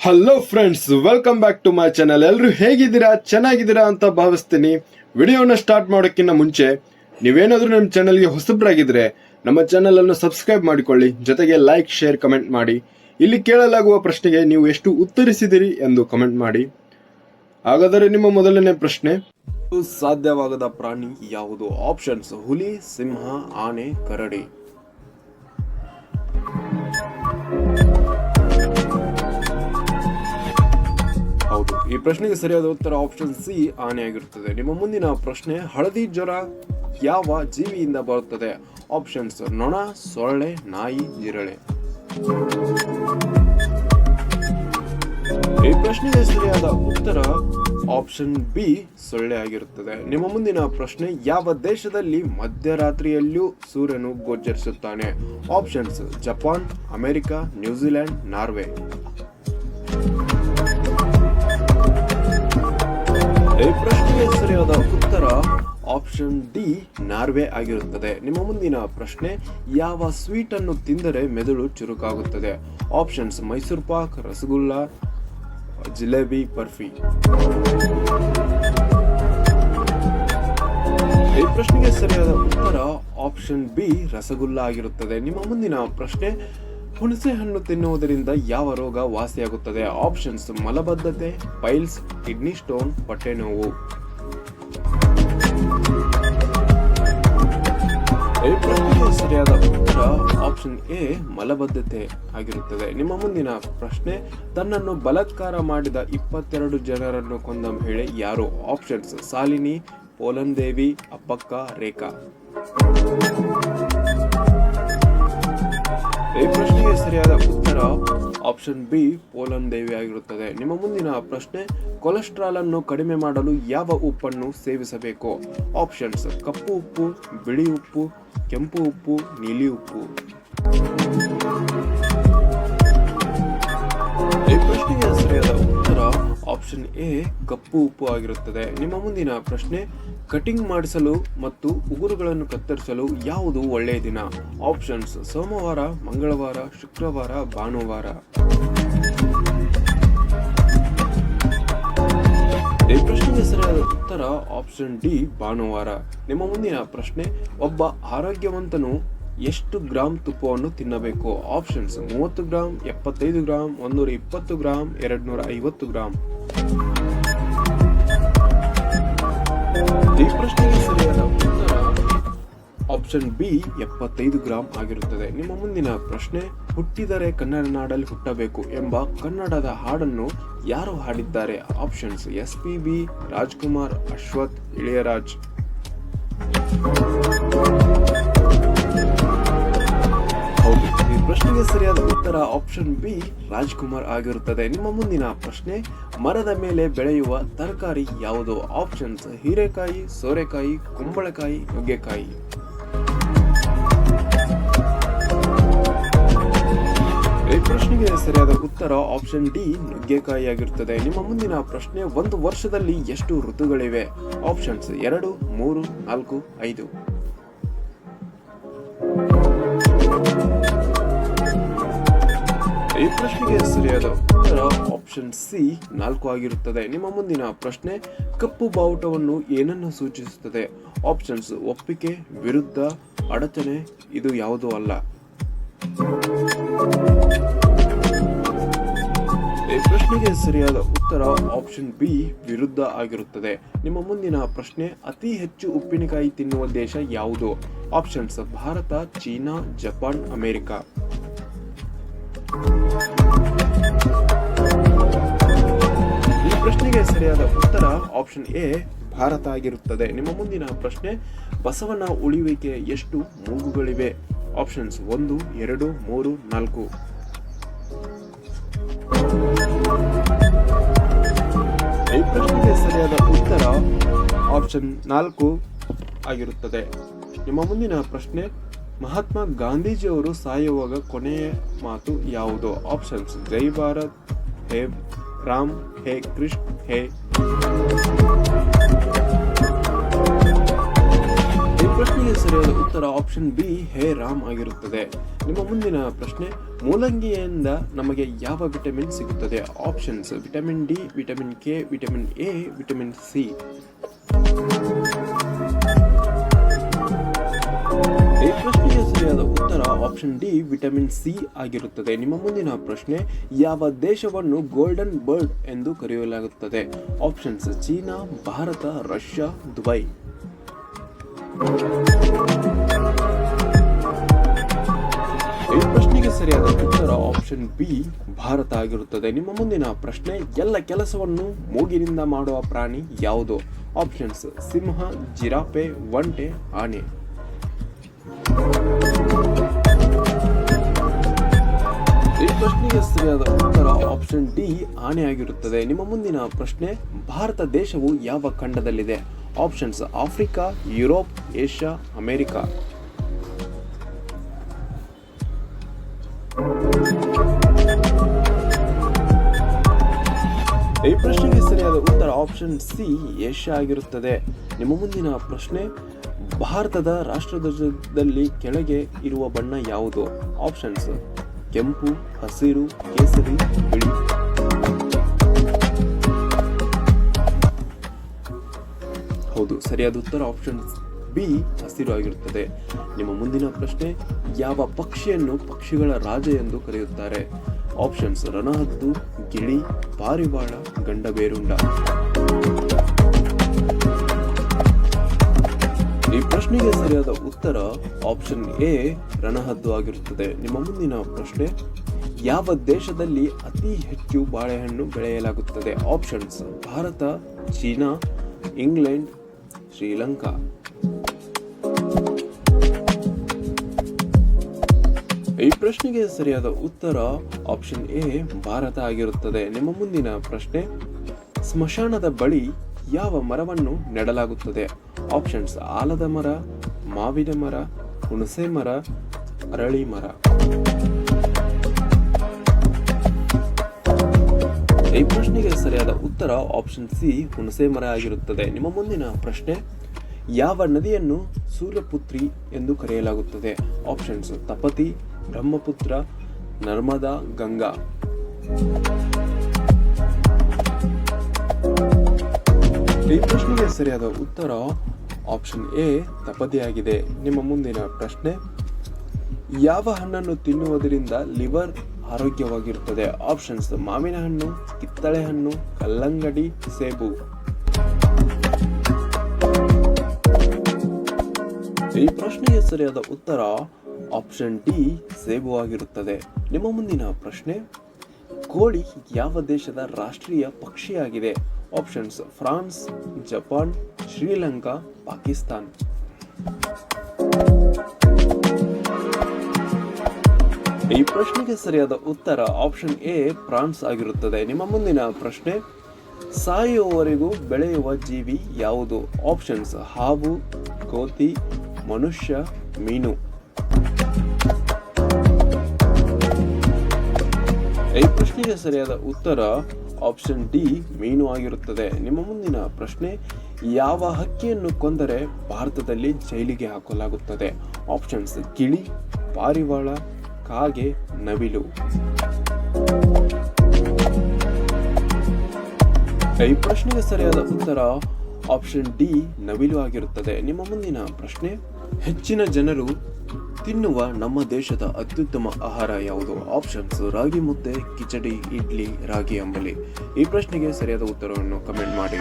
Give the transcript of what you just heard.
Hello friends, welcome back to my channel. ಎಲ್ಲರೂ ಹೇಗಿದ್ದೀರಾ? ಚೆನ್ನಾಗಿದ್ದೀರಾ ಅಂತ ಭಾವಿಸ್ತೀನಿ. ವಿಡಿಯೋನ ಸ್ಟಾರ್ಟ್ ಮಾಡೋಕ್ಕಿಂತ ಮುಂಚೆ ನೀವೇನಾದ್ರೂ ನಮ್ಮ ಚಾನಲ್ಗೆ ಹೊಸಬ್ರಾಗಿದ್ರೆ ನಮ್ಮ ಚಾನಲ್ ಅನ್ನು ಸಬ್ಸ್ಕ್ರೈಬ್ ಮಾಡಿಕೊಳ್ಳಿ, ಜೊತೆಗೆ ಲೈಕ್, ಶೇರ್, ಕಮೆಂಟ್ ಮಾಡಿ. ಇಲ್ಲಿ ಕೇಳಲಾಗುವ ಪ್ರಶ್ನೆಗೆ ನೀವು ಎಷ್ಟು ಉತ್ತರಿಸಿದಿರಿ ಎಂದು ಕಮೆಂಟ್ ಮಾಡಿ. ಹಾಗಾದರೆ ನಿಮ್ಮ ಮೊದಲನೇ ಪ್ರಶ್ನೆ, ಸಾಧ್ಯವಾಗದ ಪ್ರಾಣಿ ಯಾವುದು? ಆಪ್ಷನ್ಸ್: ಹುಲಿ, ಸಿಂಹ, ಆನೆ, ಕರಡಿ. ಹೌದು, ಈ ಪ್ರಶ್ನೆಗೆ ಸರಿಯಾದ ಉತ್ತರ ಆಪ್ಷನ್ ಸಿ, ಆನೆ ಆಗಿರುತ್ತದೆ. ನಿಮ್ಮ ಮುಂದಿನ ಪ್ರಶ್ನೆ, ಹಳದಿ ಜ್ವರ ಯಾವ ಜೀವಿಯಿಂದ ಬರುತ್ತದೆ? ಆಪ್ಷನ್ಸ್: ನೊಣ, ಸೊಳ್ಳೆ, ನಾಯಿ, ಜಿರಳೆ. ಈ ಪ್ರಶ್ನೆಗೆ ಸರಿಯಾದ ಉತ್ತರ ಆಪ್ಷನ್ ಬಿ, ಸೊಳ್ಳೆ ಆಗಿರುತ್ತದೆ. ನಿಮ್ಮ ಮುಂದಿನ ಪ್ರಶ್ನೆ, ಯಾವ ದೇಶದಲ್ಲಿ ಮಧ್ಯರಾತ್ರಿಯಲ್ಲೂ ಸೂರ್ಯನು ಗೋಚರಿಸುತ್ತಾನೆ? Options: Japan, America, New Zealand, Norway. ಈ ಪ್ರಶ್ನೆಗೆ ಸರಿಯಾದ ಉತ್ತರ ಆಪ್ಷನ್ ಡಿ, ನಾರ್ವೆ ಆಗಿರುತ್ತದೆ. ನಿಮ್ಮ ಮುಂದಿನ ಪ್ರಶ್ನೆ, ಯಾವ ಸ್ವೀಟ್ ಅನ್ನು ತಿಂದರೆ ಮೆದುಳು ಚುರುಕಾಗುತ್ತದೆ? ಆಪ್ಷನ್ಸ್: ಮೈಸೂರು ಪಾಕ್, ರಸಗುಲ್ಲ, ಜಿಲೇಬಿ, ಬರ್ಫಿ. ಈ ಪ್ರಶ್ನೆಗೆ ಸರಿಯಾದ ಉತ್ತರ ಆಪ್ಷನ್ ಬಿ, ರಸಗುಲ್ಲ ಆಗಿರುತ್ತದೆ. ನಿಮ್ಮ ಮುಂದಿನ ಪ್ರಶ್ನೆ, ಹುಣಸೆ ಹಣ್ಣು ತಿನ್ನುವುದರಿಂದ ಯಾವ ರೋಗ ವಾಸಿಯಾಗುತ್ತದೆ? ಆಪ್ಷನ್ಸ್: ಮಲಬದ್ಧತೆ, ಪೈಲ್ಸ್, ಕಿಡ್ನಿ ಸ್ಟೋನ್, ಹೊಟ್ಟೆ ನೋವು. ಈ ಪ್ರಶ್ನೆಗೆ ಸರಿಯಾದ ಉತ್ತರ ಆಪ್ಷನ್ ಎ, ಮಲಬದ್ಧತೆ ಆಗಿರುತ್ತದೆ. ನಿಮ್ಮ ಮುಂದಿನ ಪ್ರಶ್ನೆ, ತನ್ನನ್ನು ಬಲಾತ್ಕಾರ ಮಾಡಿದ 22 ಜನರನ್ನು ಕೊಂದ ಮಹಿಳೆ ಯಾರು? ಆಪ್ಷನ್ಸ್: ಶಾಲಿನಿ, ಪೋಲನ್ ದೇವಿ, ಅಪ್ಪಕ್ಕ, ರೇಖಾ. ಈ ಪ್ರಶ್ನೆಗೆ ಸರಿಯಾದ ಉತ್ತರ ಆಪ್ಷನ್ ಬಿ, ಪೋಲನ್ ದೇವಿ ಆಗಿರುತ್ತದೆ. ನಿಮ್ಮ ಮುಂದಿನ ಪ್ರಶ್ನೆ, ಕೊಲೆಸ್ಟ್ರಾಲ್ ಅನ್ನು ಕಡಿಮೆ ಮಾಡಲು ಯಾವ ಉಪ್ಪನ್ನು ಸೇವಿಸಬೇಕು? ಆಪ್ಷನ್ಸ್: ಕಪ್ಪು ಉಪ್ಪು, ಬಿಳಿ ಉಪ್ಪು, ಕೆಂಪು ಉಪ್ಪು, ನೀಲಿ ಉಪ್ಪು. ಈ ಪ್ರಶ್ನೆಗೆ ಸರಿಯಾದ ಉತ್ತರ ಆಪ್ಷನ್ ಎ, ಕಪ್ಪು ಉಪ್ಪು ಆಗಿರುತ್ತದೆ. ನಿಮ್ಮ ಮುಂದಿನ ಪ್ರಶ್ನೆ, ಕಟಿಂಗ್ ಮಾಡಿಸಲು ಮತ್ತು ಉಗುರುಗಳನ್ನು ಕತ್ತರಿಸಲು ಯಾವುದು ಒಳ್ಳೆಯ ದಿನ? ಆಪ್ಷನ್ಸ್: ಸೋಮವಾರ, ಮಂಗಳವಾರ, ಶುಕ್ರವಾರ, ಭಾನುವಾರ. ಈ ಪ್ರಶ್ನೆಗೆ ಸರಿಯಾದ ಉತ್ತರ ಆಪ್ಷನ್ ಡಿ, ಭಾನುವಾರ. ನಿಮ್ಮ ಮುಂದಿನ ಪ್ರಶ್ನೆ, ಒಬ್ಬ ಆರೋಗ್ಯವಂತನು ಎಷ್ಟು ಗ್ರಾಂ ತುಪ್ಪವನ್ನು ತಿನ್ನಬೇಕು? Options: 30 gram, 75 gram, 120 gram, 250 gram. ಈ ಪ್ರಶ್ನೆಗೆ ಸರಿಯಾದ ಉತ್ತರ ಆಪ್ಷನ್ ಬಿ, 75 ಗ್ರಾಂ ಆಗಿರುತ್ತದೆ. ನಿಮ್ಮ ಮುಂದಿನ ಪ್ರಶ್ನೆ, ಹುಟ್ಟಿದರೆ ಕನ್ನಡ ನಾಡಲ್ಲಿ ಹುಟ್ಟಬೇಕು ಎಂಬ ಕನ್ನಡದ ಹಾಡನ್ನು ಯಾರು ಹಾಡಿದ್ದಾರೆ? Options: SPB, Rajkumar, Ashwath, Ilayaraj. ಹೌದು, ಈ ಪ್ರಶ್ನೆಗೆ ಸರಿಯಾದ ಉತ್ತರ ಆಪ್ಷನ್ ಬಿ, ರಾಜ್ಕುಮಾರ್ ಆಗಿರುತ್ತದೆ. ನಿಮ್ಮ ಮುಂದಿನ ಪ್ರಶ್ನೆ, ಮರದ ಮೇಲೆ ಬೆಳೆಯುವ ತರಕಾರಿ ಯಾವುದು? ಆಪ್ಷನ್ಸ್: ಹೀರೆಕಾಯಿ, ಸೋರೆಕಾಯಿ, ಕುಂಬಳಕಾಯಿ, ನುಗ್ಗೆಕಾಯಿ. ಈ ಪ್ರಶ್ನೆಗೆ ಸರಿಯಾದ ಉತ್ತರ ಆಪ್ಷನ್ ಡಿ, ನುಗ್ಗೆಕಾಯಿ ಆಗಿರುತ್ತದೆ. ನಿಮ್ಮ ಮುಂದಿನ ಪ್ರಶ್ನೆ, ಒಂದು ವರ್ಷದಲ್ಲಿ ಎಷ್ಟು ಋತುಗಳಿವೆ? ಆಪ್ಷನ್ಸ್: 2, 3, 4, 5. ಈ ಪ್ರಶ್ನೆಗೆ ಸರಿಯಾದ ಉತ್ತರ ಆಪ್ಷನ್ ಸಿ, 4 ಆಗಿರುತ್ತದೆ. ನಿಮ್ಮ ಮುಂದಿನ ಪ್ರಶ್ನೆ, ಕಪ್ಪು ಬಾವುಟವನ್ನು ಏನನ್ನು ಸೂಚಿಸುತ್ತದೆ? ಆಪ್ಷನ್ಸ್: ಒಪ್ಪಿಗೆ, ವಿರುದ್ಧ, ಅಡಚಣೆ, ಇದು ಯಾವುದೂ ಅಲ್ಲ. ಈ ಪ್ರಶ್ನೆಗೆ ಸರಿಯಾದ ಉತ್ತರ ಆಪ್ಷನ್ ಬಿ, ವಿರುದ್ಧ ಆಗಿರುತ್ತದೆ. ನಿಮ್ಮ ಮುಂದಿನ ಪ್ರಶ್ನೆ, ಅತಿ ಹೆಚ್ಚು ಉಪ್ಪಿನಕಾಯಿ ತಿನ್ನುವ ದೇಶ ಯಾವುದು? Options: Bharat, China, Japan, America. ಈ ಪ್ರಶ್ನೆಗೆ ಸರಿಯಾದ ಉತ್ತರ ಆಪ್ಷನ್ ಎ, ಭಾರತ ಆಗಿರುತ್ತದೆ. ನಿಮ್ಮ ಮುಂದಿನ ಪ್ರಶ್ನೆ, ಬಸವನ ಉಳಿವಿಗೆ ಎಷ್ಟು ಮೂಗುಗಳಿವೆ? ಆಪ್ಷನ್ಸ್: 1, 2, 3, 4. ಈ ಪ್ರಶ್ನೆಗೆ ಸರಿಯಾದ ಉತ್ತರ ಆಪ್ಷನ್ 4 ಆಗಿರುತ್ತದೆ. ನಿಮ್ಮ ಮುಂದಿನ ಪ್ರಶ್ನೆ, ಮಹಾತ್ಮ ಗಾಂಧೀಜಿಯವರು ಸಾಯುವಾಗ ಕೊನೆಯ ಮಾತು ಯಾವುದು? ಆಪ್ಷನ್ಸ್: ಜೈ ಭಾರತ್, ಹೇ ರಾಮ್, ಹೇ ಕೃಷ್ಣ, ಹೇ. ಈ ಪ್ರಶ್ನೆ ಪ್ರಶ್ನೆಗೆ ಸರಿಯಾದ ಉತ್ತರ ಆಪ್ಷನ್ ಬಿ ಹೇ ರಾಮ್ ಆಗಿರುತ್ತದೆ. ನಿಮ್ಮ ಮುಂದಿನ ಪ್ರಶ್ನೆ, ಮೂಲಂಗಿಯಿಂದ ನಮಗೆ ಯಾವ ವಿಟಮಿನ್ ಸಿಗುತ್ತದೆ? Options vitamin D, vitamin K, vitamin A, vitamin C. ಈ ಪ್ರಶ್ನೆಗೆ ಸರಿಯಾದ ಉತ್ತರ ಆಪ್ಷನ್ ಡಿ ವಿಟಮಿನ್ ಸಿ ಆಗಿರುತ್ತದೆ. ನಿಮ್ಮ ಮುಂದಿನ ಪ್ರಶ್ನೆ, ಯಾವ ದೇಶವನ್ನು ಗೋಲ್ಡನ್ ಬರ್ಡ್ ಎಂದು ಕರೆಯಲಾಗುತ್ತದೆ? Options China, Bharat, Russia, Dubai. ಈ ಪ್ರಶ್ನೆಗೆ ಸರಿಯಾದ ಉತ್ತರ ಆಪ್ಷನ್ ಬಿ ಭಾರತ ಆಗಿರುತ್ತದೆ. ನಿಮ್ಮ ಮುಂದಿನ ಪ್ರಶ್ನೆ, ಎಲ್ಲ ಕೆಲಸವನ್ನು ಮೂಗಿನಿಂದ ಮಾಡುವ ಪ್ರಾಣಿ ಯಾವುದು? ಆಪ್ಷನ್ಸ್ ಸಿಂಹ, ಜಿರಾಫೆ, ಒಂಟೆ, ಆನೆ. ಈ ಪ್ರಶ್ನೆಗೆ ಸರಿಯಾದ ಉತ್ತರ ಆಪ್ಷನ್ ಡಿ ಆನೆ ಆಗಿರುತ್ತದೆ. ನಿಮ್ಮ ಮುಂದಿನ ಪ್ರಶ್ನೆ, ಭಾರತ ದೇಶವು ಯಾವ ಖಂಡದಲ್ಲಿದೆ? Options Africa, Europe, Asia, America. ಈ ಪ್ರಶ್ನೆಗೆ ಸರಿಯಾದ ಉತ್ತರ ಆಪ್ಷನ್ ಸಿ ಏಷ್ಯಾ ಆಗಿರುತ್ತದೆ. ನಿಮ್ಮ ಮುಂದಿನ ಪ್ರಶ್ನೆ, ಭಾರತದ ರಾಷ್ಟ್ರಧ್ವಜದಲ್ಲಿ ಕೆಳಗೆ ಇರುವ ಬಣ್ಣ ಯಾವುದು? ಆಪ್ಷನ್ಸ್ ಕೆಂಪು, ಹಸಿರು, ಕೇಸರಿ, ಬಿಳಿ. ಹೌದು, ಸರಿಯಾದ ಉತ್ತರ ಆಪ್ಷನ್ ಬಿ ಹಸಿರು ಆಗಿರುತ್ತದೆ. ನಿಮ್ಮ ಮುಂದಿನ ಪ್ರಶ್ನೆ, ಯಾವ ಪಕ್ಷಿಯನ್ನು ಪಕ್ಷಿಗಳ ರಾಜ ಎಂದು ಕರೆಯುತ್ತಾರೆ? ಆಪ್ಷನ್ಸ್ ರಣಹದ್ದು, ಗಿಳಿ, ಪಾರಿವಾಳ, ಗಂಡಬೇರುಂಡ. ಈ ಪ್ರಶ್ನೆಗೆ ಸರಿಯಾದ ಉತ್ತರ ಆಪ್ಷನ್ ಎ ರಣಹದ್ದು ಆಗಿರುತ್ತದೆ. ನಿಮ್ಮ ಮುಂದಿನ ಪ್ರಶ್ನೆ, ಯಾವ ದೇಶದಲ್ಲಿ ಅತಿ ಹೆಚ್ಚು ಬಾಳೆಹಣ್ಣು ಬೆಳೆಯಲಾಗುತ್ತದೆ? Options Bharat, China, England, Sri Lanka. ಈ ಪ್ರಶ್ನೆಗೆ ಸರಿಯಾದ ಉತ್ತರ ಆಪ್ಷನ್ ಎ ಭಾರತ ಆಗಿರುತ್ತದೆ. ನಿಮ್ಮ ಮುಂದಿನ ಪ್ರಶ್ನೆ, ಸ್ಮಶಾನದ ಬಳಿ ಯಾವ ಮರವನ್ನು ನೆಡಲಾಗುತ್ತದೆ? ಆಪ್ಷನ್ಸ್ ಆಲದ ಮರ, ಮಾವಿನ ಮರ, ಹುಣಸೆ ಮರ, ಅರಳಿ ಮರ. ಈ ಪ್ರಶ್ನೆಗೆ ಸರಿಯಾದ ಉತ್ತರ ಆಪ್ಷನ್ ಸಿ ಹುಣಸೆ ಮರ ಆಗಿರುತ್ತದೆ. ನಿಮ್ಮ ಮುಂದಿನ ಪ್ರಶ್ನೆ, ಯಾವ ನದಿಯನ್ನು ಸೂರ್ಯಪುತ್ರಿ ಎಂದು ಕರೆಯಲಾಗುತ್ತದೆ? ಆಪ್ಷನ್ಸ್ ತಪತಿ, ಬ್ರಹ್ಮಪುತ್ರ, ನರ್ಮದಾ, ಗಂಗಾ. ಈ ಪ್ರಶ್ನೆಗೆ ಸರಿಯಾದ ಉತ್ತರ ಆಪ್ಷನ್ ಎ ತಪತಿ ಆಗಿದೆ. ನಿಮ್ಮ ಮುಂದಿನ ಪ್ರಶ್ನೆ, ಯಾವ ಹಣ್ಣನ್ನು ತಿನ್ನುವುದರಿಂದ ಲಿವರ್ ಆರೋಗ್ಯವಾಗಿರುತ್ತದೆ? ಆಪ್ಷನ್ಸ್ ಮಾವಿನ ಹಣ್ಣು, ಕಿತ್ತಳೆ ಹಣ್ಣು, ಕಲ್ಲಂಗಡಿ, ಸೇಬು. ಈ ಪ್ರಶ್ನೆಗೆ ಸರಿಯಾದ ಉತ್ತರ ಆಪ್ಷನ್ ಡಿ ಸೇಬು ಆಗಿರುತ್ತದೆ. ನಿಮ್ಮ ಮುಂದಿನ ಪ್ರಶ್ನೆ, ಕೋಳಿ ಯಾವ ದೇಶದ ರಾಷ್ಟ್ರೀಯ ಪಕ್ಷಿಯಾಗಿದೆ? Options France, Japan, Sri Lanka, Pakistan. ಈ ಪ್ರಶ್ನೆಗೆ ಸರಿಯಾದ ಉತ್ತರ ಆಪ್ಷನ್ ಎ ಫ್ರಾನ್ಸ್ ಆಗಿರುತ್ತದೆ. ನಿಮ್ಮ ಮುಂದಿನ ಪ್ರಶ್ನೆ, ಸಾಯುವವರೆಗೂ ಬೆಳೆಯುವ ಜೀವಿ ಯಾವುದು? ಆಪ್ಷನ್ಸ್ ಹಾವು, ಕೋತಿ, ಮನುಷ್ಯ, ಮೀನು. ಈ ಪ್ರಶ್ನೆಗೆ ಸರಿಯಾದ ಉತ್ತರ ಆಪ್ಷನ್ ಡಿ ಮೀನು ಆಗಿರುತ್ತದೆ. ನಿಮ್ಮ ಮುಂದಿನ ಪ್ರಶ್ನೆ, ಯಾವ ಹಕ್ಕಿಯನ್ನು ಕೊಂದರೆ ಭಾರತದಲ್ಲಿ ಜೈಲಿಗೆ ಹಾಕಲಾಗುತ್ತದೆ? ಆಪ್ಷನ್ಸ್ ಗಿಳಿ, ಪಾರಿವಾಳ, ಕಾಗೆ, ನವಿಲು. ಈ ಪ್ರಶ್ನೆಗೆ ಸರಿಯಾದ ಉತ್ತರ ಆಪ್ಷನ್ ಡಿ ನವಿಲು ಆಗಿರುತ್ತದೆ. ನಿಮ್ಮ ಮುಂದಿನ ಪ್ರಶ್ನೆ, ಹೆಚ್ಚಿನ ಜನರು ತಿನ್ನುವ ನಮ್ಮ ದೇಶದ ಅತ್ಯುತ್ತಮ ಆಹಾರ ಯಾವುದು? ಆಪ್ಷನ್ಸ್ ರಾಗಿ ಮುದ್ದೆ, ಕಿಚಡಿ, ಇಡ್ಲಿ, ರಾಗಿ ಅಂಬಲಿ. ಈ ಪ್ರಶ್ನೆಗೆ ಸರಿಯಾದ ಉತ್ತರವನ್ನು ಕಮೆಂಟ್ ಮಾಡಿ.